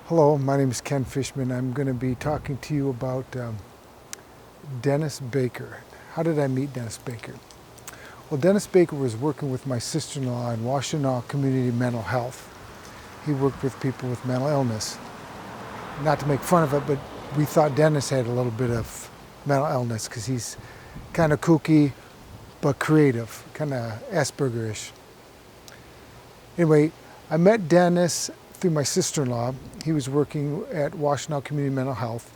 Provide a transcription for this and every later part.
Hello, my name is Ken Fischman. I'm going to be talking to you about Dennis Baker. How did I meet Dennis Baker? Well, Dennis Baker was working with my sister-in-law in Washtenaw Community Mental Health. He worked with people with mental illness. Not to make fun of it, but we thought Dennis had a little bit of mental illness because he's kind of kooky but creative, kind of Asperger-ish. Anyway, I met Dennis through my sister-in-law. He was working at Washtenaw Community Mental Health,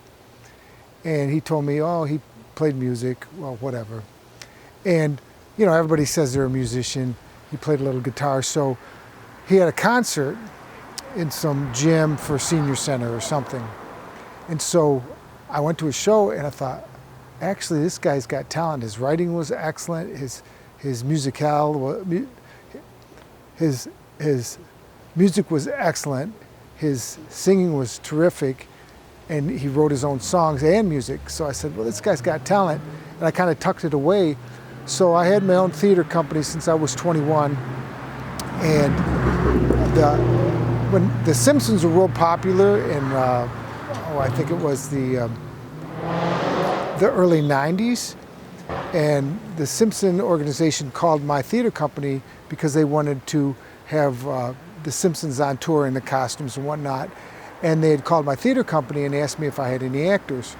and he told me, oh, he played music, well, whatever. And, you know, everybody says they're a musician. He played a little guitar, so he had a concert in some gym for senior center or something. And so I went to a show, and I thought, actually, this guy's got talent. His writing was excellent. His music was excellent. His singing was terrific, and he wrote his own songs and music. So I said, well, this guy's got talent, and I kind of tucked it away. So I had my own theater company since I was 21, and when the Simpsons were real popular in, I think it was the early 90s, and the Simpson organization called my theater company because they wanted to have the Simpsons on tour in the costumes and whatnot, and they had called my theater company and asked me if I had any actors.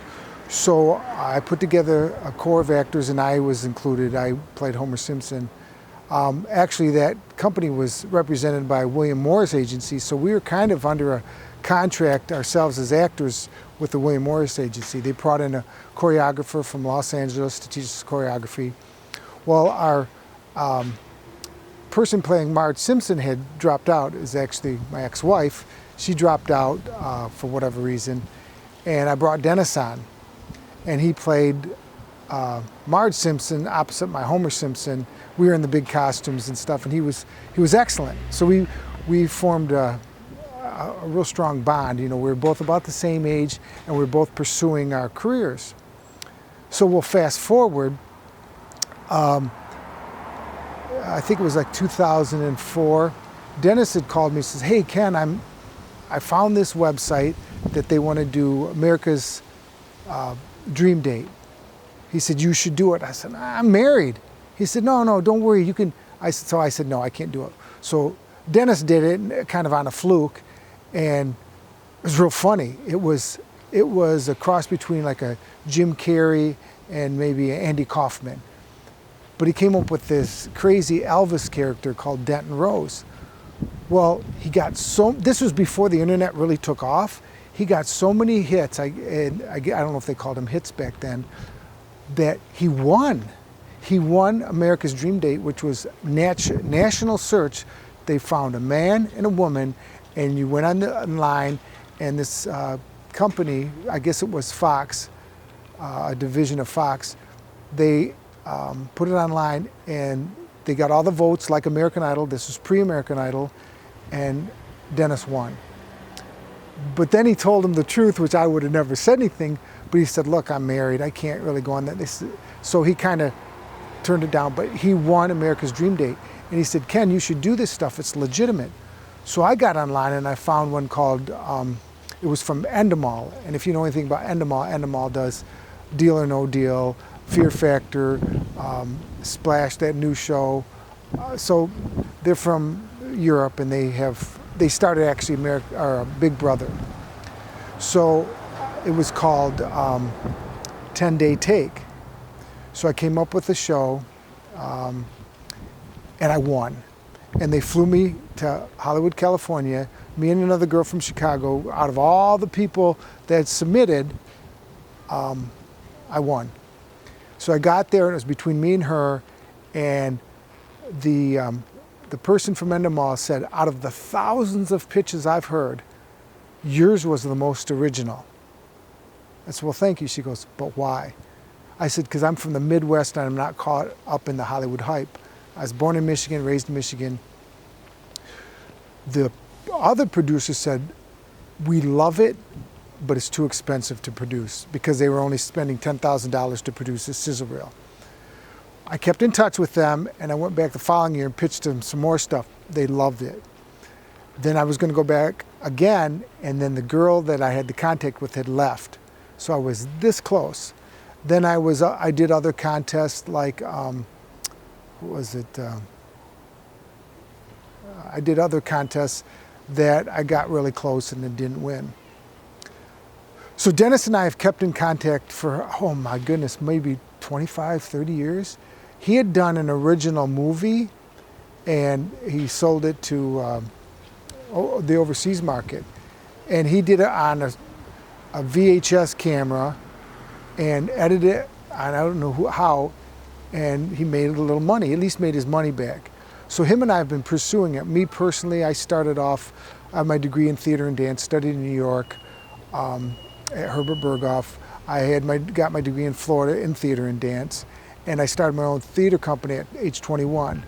So I put together a core of actors, and I was included. I played Homer Simpson. Actually, that company was represented by William Morris Agency, so we were kind of under a contract ourselves as actors with the William Morris Agency. They brought in a choreographer from Los Angeles to teach us choreography. Well, our person playing Marge Simpson had dropped out. Is actually my ex-wife. She dropped out for whatever reason, and I brought Dennis on, and he played Marge Simpson opposite my Homer Simpson. We were in the big costumes and stuff, and he was excellent. So we formed a real strong bond. You know, we were both about the same age, and we were both pursuing our careers. So we'll fast forward. I think it was like 2004. Dennis had called me and says, hey, Ken, I found this website that they want to do America's Dream Date. He said, you should do it. I said, I'm married. He said, no, don't worry, you can. I said, no, I can't do it. So Dennis did it kind of on a fluke, and it was real funny. It was a cross between like a Jim Carrey and maybe Andy Kaufman. But he came up with this crazy Elvis character called Denton Rose. Well, this was before the internet really took off. He got so many hits, I don't know if they called them hits back then, that he won. He won America's Dream Date, which was national search. They found a man and a woman, and you went online, and this company, I guess it was Fox, a division of Fox, they put it online, and they got all the votes like American Idol. This was pre-American Idol, and Dennis won. But then he told him the truth, which I would have never said anything, but he said, look, I'm married, I can't really go on that. So he kind of turned it down, but he won America's Dream Date. And he said, Ken, you should do this stuff, it's legitimate. So I got online and I found one called, it was from Endemol. And if you know anything about Endemol, Endemol does Deal or No Deal, Fear Factor, Splash, that new show. So they're from Europe, and they started actually Big Brother. So it was called 10-Day Take. So I came up with a show, and I won. And they flew me to Hollywood, California, me and another girl from Chicago. Out of all the people that had submitted, I won. So I got there, and it was between me and her, and the person from Endemol said, out of the thousands of pitches I've heard, yours was the most original. I said, well, thank you. She goes, but why? I said, because I'm from the Midwest, and I'm not caught up in the Hollywood hype. I was born in Michigan, raised in Michigan. The other producer said, we love it, but it's too expensive to produce, because they were only spending $10,000 to produce a sizzle reel. I kept in touch with them, and I went back the following year and pitched them some more stuff. They loved it. Then I was going to go back again, and then the girl that I had the contact with had left. So I was this close. Then I did other contests like, what was it? I did other contests that I got really close and then didn't win. So Dennis and I have kept in contact for, oh my goodness, maybe 25, 30 years. He had done an original movie and he sold it to the overseas market. And he did it on a VHS camera and edited it, and I don't know how, and he made a little money, at least made his money back. So him and I have been pursuing it. Me personally, I started off my degree in theater and dance, studied in New York at Herbert Berghoff. I had got my degree in Florida in theater and dance, and I started my own theater company at age 21.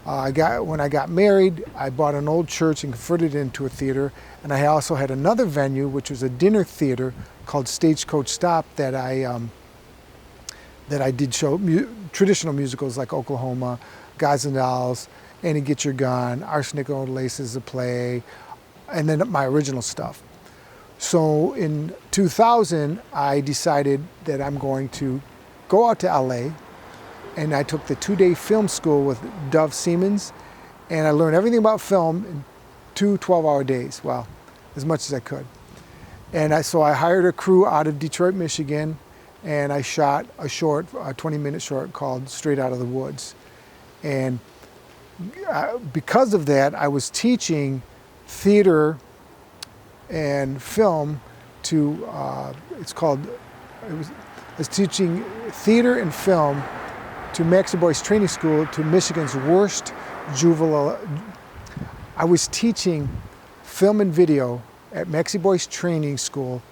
When I got married, I bought an old church and converted it into a theater, and I also had another venue, which was a dinner theater called Stagecoach Stop that I did show traditional musicals like Oklahoma, Guys and Dolls, Annie Get Your Gun, Arsenic Old Laces, a play, and then my original stuff. So in 2000, I decided that I'm going to go out to LA, and I took the 2-day film school with Dove Siemens, and I learned everything about film in 2 12-hour days. Well, as much as I could. And so I hired a crew out of Detroit, Michigan, and I shot a 20-minute short called Straight Out of the Woods. And because of that, I was teaching theater and film to, I was teaching theater and film to Maxie Boyce Training School, to Michigan's worst juvenile. I was teaching film and video at Maxie Boyce Training School,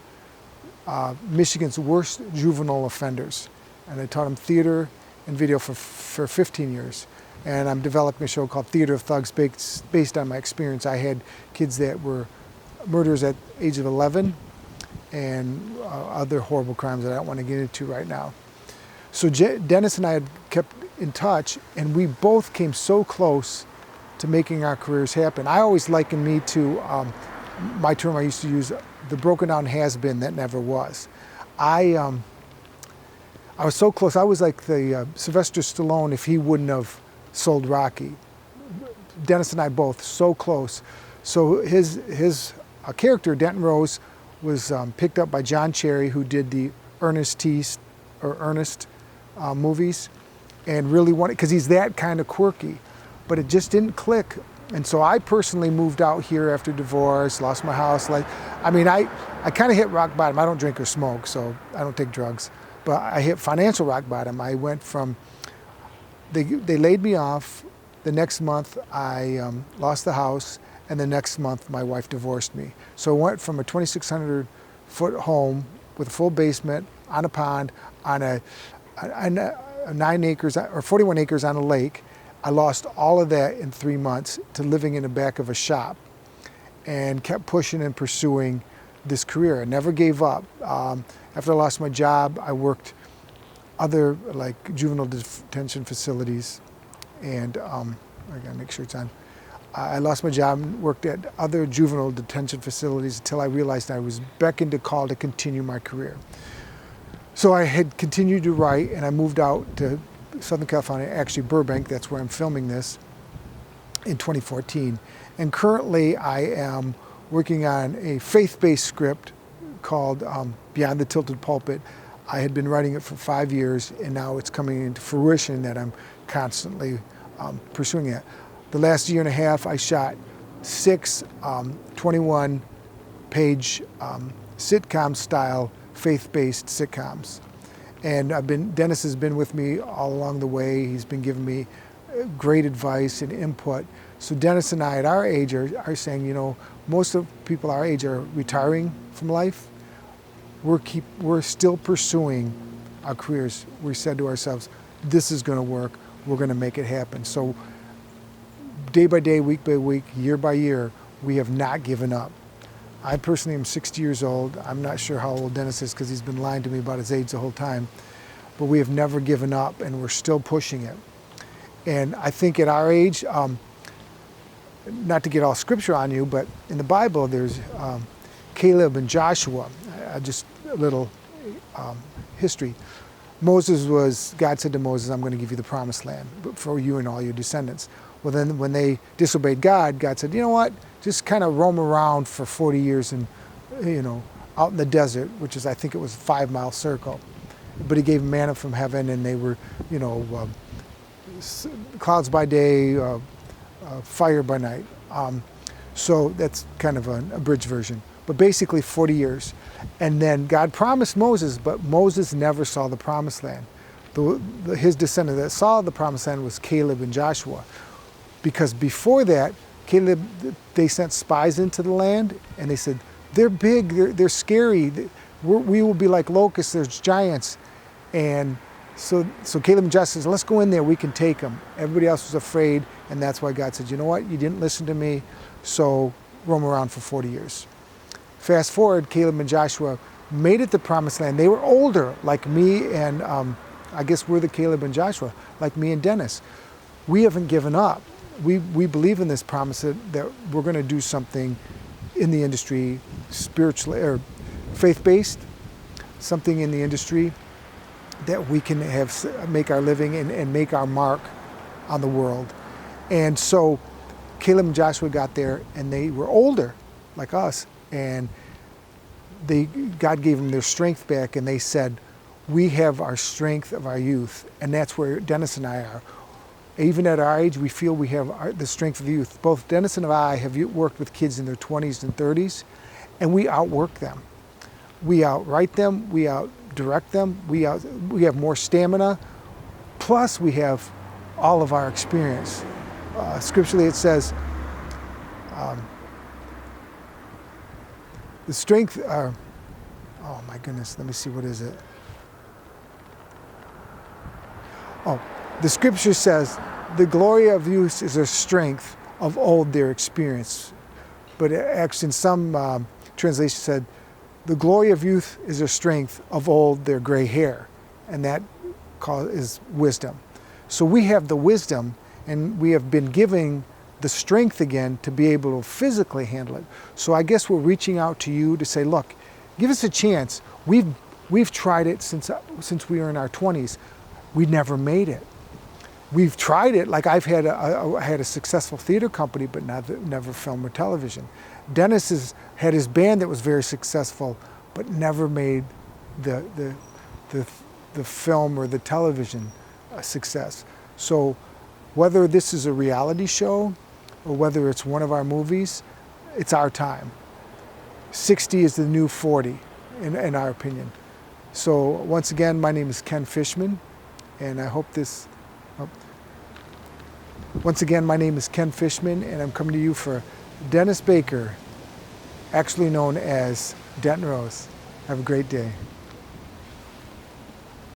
Michigan's worst juvenile offenders. And I taught them theater and video for 15 years. And I'm developing a show called Theater of Thugs based on my experience. I had kids that were murderers at the age of 11 and other horrible crimes that I don't want to get into right now. So Dennis and I had kept in touch, and we both came so close to making our careers happen. I always liken me to my term I used to use, the broken down has-been that never was. I was so close. I was like the Sylvester Stallone if he wouldn't have sold Rocky. Dennis and I both so close. So his character, Denton Rose, was picked up by John Cherry, who did the Ernest movies, and really wanted, because he's that kind of quirky, but it just didn't click. And so I personally moved out here after divorce, lost my house. I kind of hit rock bottom. I don't drink or smoke, so I don't take drugs, but I hit financial rock bottom. I went from, they laid me off. The next month I lost the house, and the next month my wife divorced me. So I went from a 2,600 foot home with a full basement on a pond on a 9 acres or 41 acres on a lake. I lost all of that in 3 months to living in the back of a shop, and kept pushing and pursuing this career. I never gave up. After I lost my job, I worked other like juvenile detention facilities, and I gotta make sure it's on. I lost my job and worked at other juvenile detention facilities until I realized I was beckoned to call to continue my career. So I had continued to write, and I moved out to Southern California, actually Burbank, that's where I'm filming this, in 2014. And currently I am working on a faith-based script called Beyond the Tilted Pulpit. I had been writing it for 5 years, and now it's coming into fruition that I'm constantly pursuing it. The last year and a half, I shot 6 21-page sitcom-style faith-based sitcoms. And Dennis has been with me all along the way. He's been giving me great advice and input. So Dennis and I at our age are saying, you know, most of people our age are retiring from life. We're still pursuing our careers. We said to ourselves, this is gonna work, we're gonna make it happen. So day by day, week by week, year by year, we have not given up. I personally am 60 years old. I'm not sure how old Dennis is because he's been lying to me about his age the whole time. But we have never given up, and we're still pushing it. And I think at our age, not to get all scripture on you, but in the Bible there's Caleb and Joshua. Just a little history. God said to Moses, I'm going to give you the promised land for you and all your descendants. Well, then when they disobeyed God, God said, you know what, just kind of roam around for 40 years and, out in the desert, which is, I think it was a 5-mile circle. But he gave manna from heaven, and they were, clouds by day, fire by night. So that's kind of an abridged version. But basically 40 years. And then God promised Moses, but Moses never saw the promised land. His descendant that saw the promised land was Caleb and Joshua. Because before that, Caleb, they sent spies into the land, and they said, they're big, they're scary, we will be like locusts, there's giants. And so Caleb and Joshua said, let's go in there, we can take them. Everybody else was afraid, and that's why God said, you know what, you didn't listen to me, so roam around for 40 years. Fast forward, Caleb and Joshua made it to promised land. They were older, like me and, I guess we're the Caleb and Joshua, like me and Dennis. We haven't given up. We believe in this promise that we're going to do something in the industry, spiritually or faith-based, something in the industry that we can make our living and make our mark on the world. And so Caleb and Joshua got there, and they were older, like us, and God gave them their strength back, and they said, we have our strength of our youth, and that's where Dennis and I are. Even at our age, we feel we have the strength of the youth. Both Dennis and I have worked with kids in their 20s and 30s, and we outwork them. We outwrite them, we outdirect them, we have more stamina, plus we have all of our experience. Scripturally it says, the strength, oh my goodness, let me see, what is it? Oh, the scripture says, the glory of youth is their strength, of old their experience. But actually in some translations said, the glory of youth is their strength, of old their gray hair. And that is wisdom. So we have the wisdom, and we have been giving the strength again to be able to physically handle it. So I guess we're reaching out to you to say, look, give us a chance. We've tried it since we were in our 20s. We never made it. We've tried it, like I had a successful theater company, but never film or television. Dennis had his band that was very successful, but never made the film or the television a success. So whether this is a reality show or whether it's one of our movies, it's our time. 60 is the new 40, in our opinion. So once again, my name is Ken Fischman, and I hope this... Once again, my name is Ken Fischman, and I'm coming to you for Dennis Baker, actually known as Denton Rose. Have a great day.